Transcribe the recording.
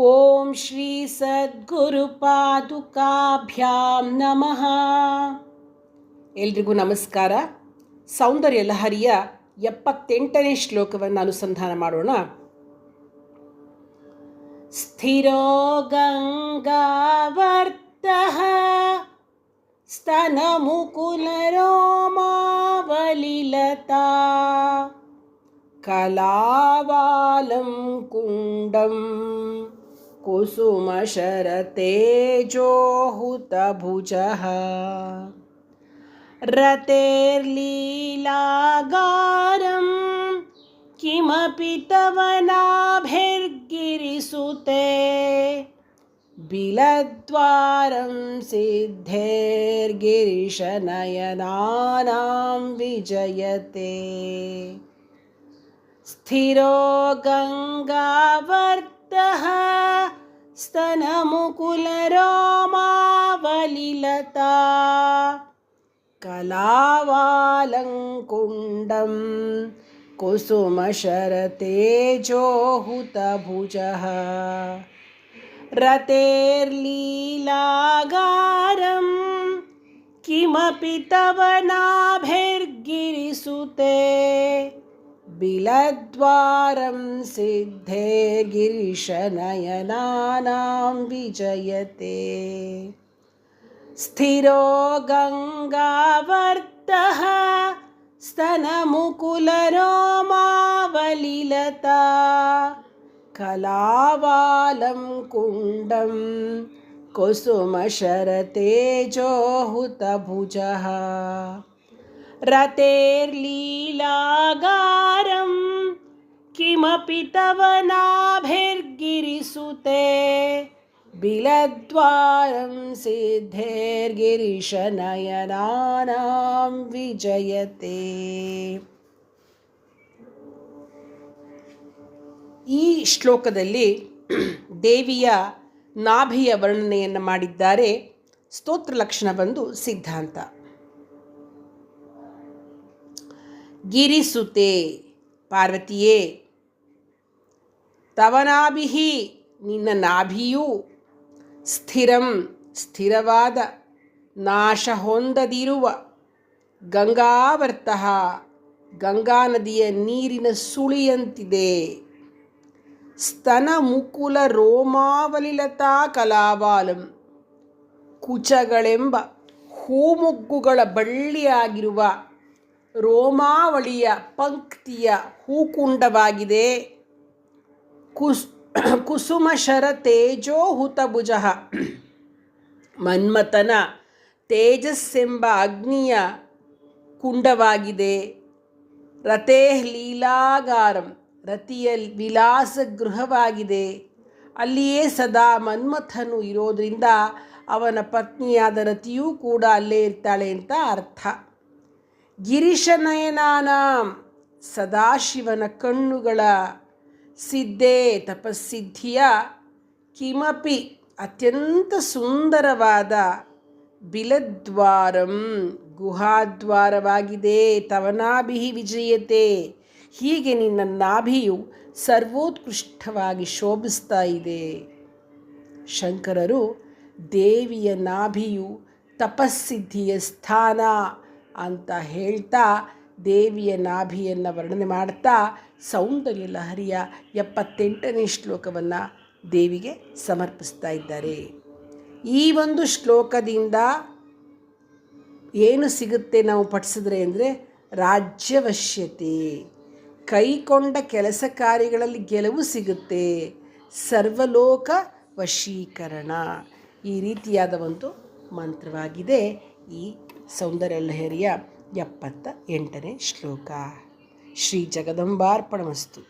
ಓಂ ಶ್ರೀ ಸದ್ಗುರುಪಾದುಕಾಭ್ಯಾಂ ನಮಃ. ಎಲ್ರಿಗೂ ನಮಸ್ಕಾರ. ಸೌಂದರ್ಯ ಲಹರಿಯ 78ನೇ ಶ್ಲೋಕವನ್ನು ಅನುಸಂಧಾನ ಮಾಡೋಣ. ಸ್ಥಿರೋ ಗಂಗಾವರ್ತಃ ಸ್ತನಮುಕುಲರೋಮಾವಲಿಲತಾ ಕಲಾವಾಲಂ ಕುಂಡಂ ಕುಸುಮಶರತೇಜೋಹುತಭುಜಃ ರತೇರ್ಲೀಲಾಗಾರಂ ಕಿಮಪಿ ತವ ನಾಭಿರ್ಗಿರಿಸುತೆ ಬಿಲದ್ವಾರಂ ಸಿದ್ಧೇರ್ಗಿರಿಶನಯನಾನಾಂ ವಿಜಯತೆ. ಸ್ಥಿರೋ ಗಂಗಾವರ್ತಃ ಸ್ತನಮುಕುಲರೋಮಾವಲಿಲತಾ ಕಲಾವಾಲಂಕುಂಡಂ ಕುಸುಮಶರತೇಜೋಹುತಭುಜಃ ರತೇರ್ಲೀಲಾಗಾರಂ ಕಿಮಪಿ ತವ ನಾಭಿರ್ಗಿರಿಸುತೆ ಬಿಲದ್ವಾರಂ ಸಿದ್ಧೇರ್ಗಿರಿಶನಯನಾನಾಂ ವಿಜಯತೆ. ಸ್ಥಿರೋ ಗಂಗಾವರ್ತಃ ಸ್ತನಮುಕುಲರೋಮಾವಲಿಲತಾ ಕಲಾವಾಲಂ ಕುಂಡಂ ಕುಸುಮಶರತೇಜೋಹುತಭುಜಃ ರತೇರ್ಲೀಲಾಗಾರಂ ಕಿಮಪಿ ತವ ನಾಭಿರ್ಗಿರಿಸುತೆ ಬಿಲದ್ವಾರಂ ಸಿದ್ಧೇರ್ಗಿರಿಶನಯನಾನಾಂ ವಿಜಯತೆ. ಈ ಶ್ಲೋಕದಲ್ಲಿ ದೇವಿಯ ನಾಭಿಯ ವರ್ಣನೆಯನ್ನು ಮಾಡಿದ್ದಾರೆ. ಸ್ತೋತ್ರ ಲಕ್ಷಣ ಬಂದು ಸಿದ್ಧಾಂತ. ಗಿರಿಸುತೆ ಪಾರ್ವತಿಯೇ, ತವನಾಭಿಹಿ ನಿನ್ನ ನಾಭಿಯು ಸ್ಥಿರಂ ಸ್ಥಿರವಾದ, ನಾಶ ಹೊಂದದಿರುವ, ಗಂಗಾವರ್ತಃ ಗಂಗಾ ನದಿಯ ನೀರಿನ ಸುಳಿಯಂತಿದೆ, ಸ್ತನ ಮುಕುಲ ರೋಮಾವಲಿಲತಾ ಕಲಾವಾಲಂ ಕುಚಗಳೆಂಬ ಹೂಮುಗ್ಗುಗಳ ಬಳ್ಳಿಯಾಗಿರುವ ರೋಮಾವಳಿಯ ಪಂಕ್ತಿಯ ಹೂಕುಂಡವಾಗಿದೆ. ಕುಸುಮಶರ ತೇಜೋಹುತಭುಜಃ ಮನ್ಮಥನ ತೇಜಸ್ಸೆಂಬ ಅಗ್ನಿಯ ಕುಂಡವಾಗಿದೆ. ರತೇ ಲೀಲಾಗಾರಂ ರತಿಯ ವಿಲಾಸ ಗೃಹವಾಗಿದೆ. ಅಲ್ಲಿಯೇ ಸದಾ ಮನ್ಮಥನು ಇರೋದರಿಂದ ಅವನ ಪತ್ನಿಯಾದ ರತಿಯೂ ಕೂಡ ಅಲ್ಲೇ ಇರ್ತಾಳೆ ಅಂತ ಅರ್ಥ. ಗಿರಿಶನಯನಾನಾಂ ಸದಾಶಿವನ ಕಣ್ಣುಗಳ, ಸಿದ್ಧೇ ತಪಸ್ಸಿದ್ಧಿಯ, ಕಿಮಪಿ ಅತ್ಯಂತ ಸುಂದರವಾದ, ಬಿಲದ್ವಾರಂ ಗುಹಾದ್ವಾರವಾಗಿದೆ, ತವನಾಭಿಹಿ ವಿಜಯತೆ ಹೀಗೆ ನಿನ್ನ ನಾಭಿಯು ಸರ್ವೋತ್ಕೃಷ್ಟವಾಗಿ ಶೋಭಿಸ್ತಾ ಇದೆ. ಶಂಕರರು ದೇವಿಯ ನಾಭಿಯು ತಪಸ್ಸಿದ್ಧಿಯ ಸ್ಥಾನ ಅಂತ ಹೇಳ್ತಾ ದೇವಿಯ ನಾಭಿಯನ್ನು ವರ್ಣನೆ ಮಾಡ್ತಾ ಸೌಂದರ್ಯ ಲಹರಿಯ 78ನೇ ಶ್ಲೋಕವನ್ನು ದೇವಿಗೆ ಸಮರ್ಪಿಸ್ತಾ ಇದ್ದಾರೆ. ಈ ಒಂದು ಶ್ಲೋಕದಿಂದ ಏನು ಸಿಗುತ್ತೆ ನಾವು ಪಠಿಸಿದ್ರೆ ಅಂದರೆ ರಾಜ್ಯವಶ್ಯತೆ, ಕೈಕೊಂಡ ಕೆಲಸ ಕಾರ್ಯಗಳಲ್ಲಿ ಗೆಲುವು ಸಿಗುತ್ತೆ, ಸರ್ವಲೋಕ ವಶೀಕರಣ, ಈ ರೀತಿಯಾದ ಒಂದು ಮಂತ್ರವಾಗಿದೆ ಈ ಸೌಂದರ್ಯ ಲಹರಿಯ 78ನೇ ಶ್ಲೋಕ. ಶ್ರೀ ಜಗದಂಬಾರ್ಪಣಮಸ್ತು.